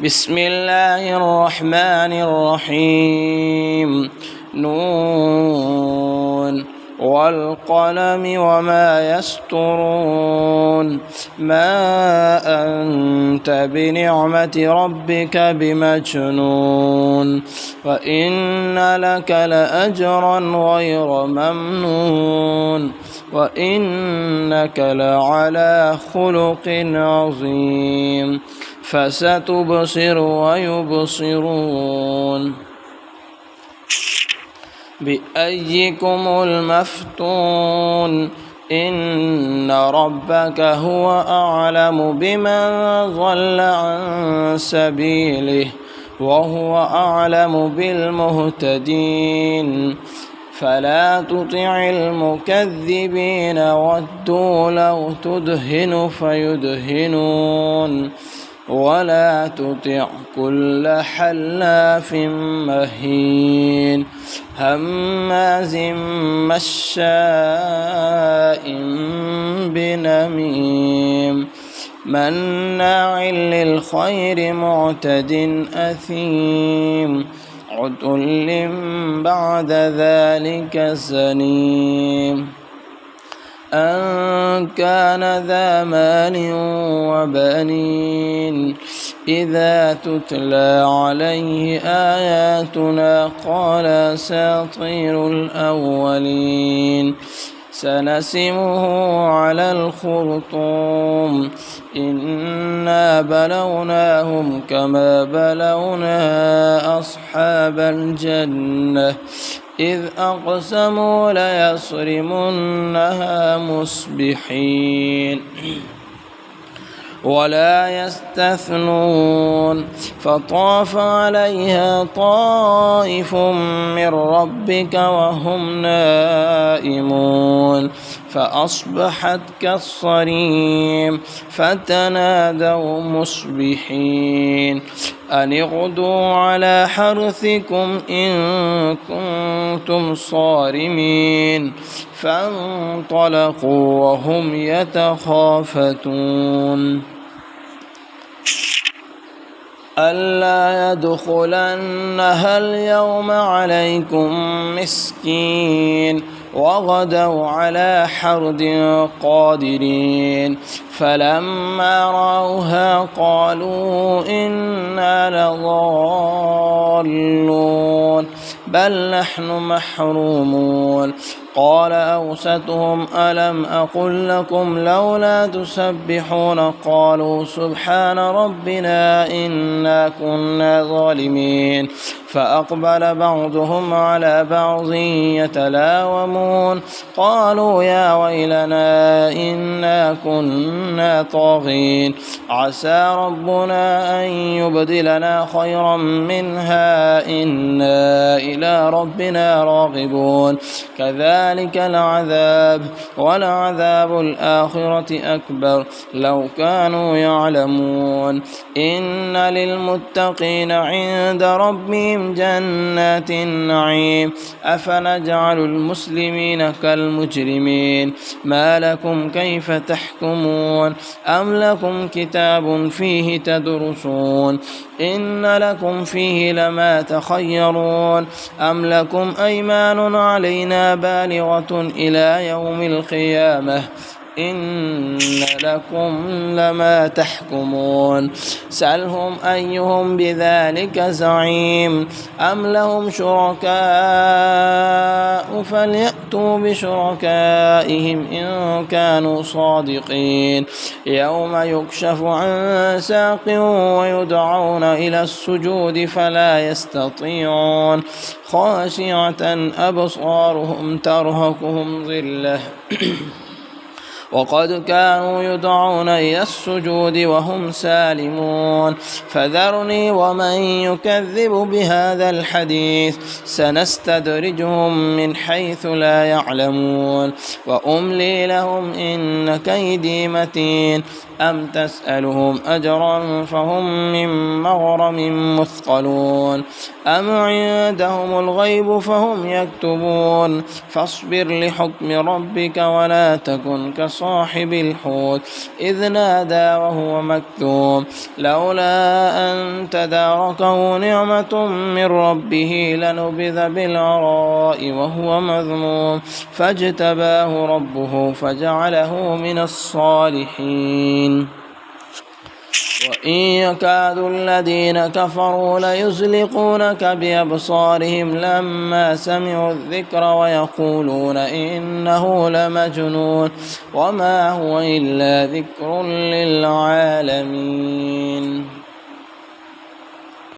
بسم الله الرحمن الرحيم نون والقلم وما يسطرون ما أنت بنعمة ربك بمجنون وإن لك لأجرا غير ممنون وإنك لعلى خلق عظيم فستبصر ويبصرون بأيكم المفتون إن ربك هو أعلم بمن ضل عن سبيله وهو أعلم بالمهتدين فلا تطع المكذبين ودوا لو تدهن فيدهنون ولا تطع كل حلاف مهين هماز مشاء بنميم مناع للخير معتد أثيم عتل بعد ذلك زنيم أن كان ذا مال وبنين إذا تتلى عليه آياتنا قال أساطير الأولين سنسمه على الخرطوم إنا بلوناهم كما بلونا أصحاب الجنة إذ أقسموا ليصرمنها مصبحين ولا يستثنون فطاف عليها طائف من ربك وهم نائمون فأصبحت كالصريم فتنادوا مصبحين أن اغدوا على حرثكم إن كنتم صارمين فانطلقوا وهم يتخافتون ألا يدخلنها اليوم عليكم مسكين وغدوا على حرد قادرين فلما رأوها قالوا إنا لضالون بل نحن محرومون قال أوسطهم ألم أقل لكم لولا تسبحون قالوا سبحان ربنا إنا كنا ظالمين فأقبل بعضهم على بعض يتلاومون قالوا يا ويلنا إنا كنا طاغين عسى ربنا أن يبدلنا خيرا منها إنا إلى ربنا راغبون كذلك العذاب ولعذاب الآخرة أكبر لو كانوا يعلمون إن للمتقين عند ربهم جنات النعيم أفنجعل المسلمين كالمجرمين ما لكم كيف تحكمون أم لكم كتاب فيه تدرسون إن لكم فيه لما تخيرون أم لكم أيمان علينا بالغة إلى يوم القيامة إن لكم لما تحكمون سألهم أيهم بذلك زعيم أم لهم شركاء فليأتوا بشركائهم إن كانوا صادقين يوم يكشف عن ساق ويدعون إلى السجود فلا يستطيعون خاشعة أبصارهم ترهقهم ذلة وقد كانوا يدعون إلى السجود وهم سالمون فذرني ومن يكذب بهذا الحديث سنستدرجهم من حيث لا يعلمون وأملي لهم إن كيدي متين أم تسألهم أجرا فهم من مغرم مثقلون أم عندهم الغيب فهم يكتبون فاصبر لحكم ربك ولا تكن كصاحب الحوت إذ نادى وهو مكتوم لولا أن تداركه نعمة من ربه لنبذ بالعراء وهو مذموم فاجتباه ربه فجعله من الصالحين وإن يكاد الذين كفروا ليزلقونك بأبصارهم لما سمعوا الذكر ويقولون إنه لمجنون وما هو إلا ذكر للعالمين.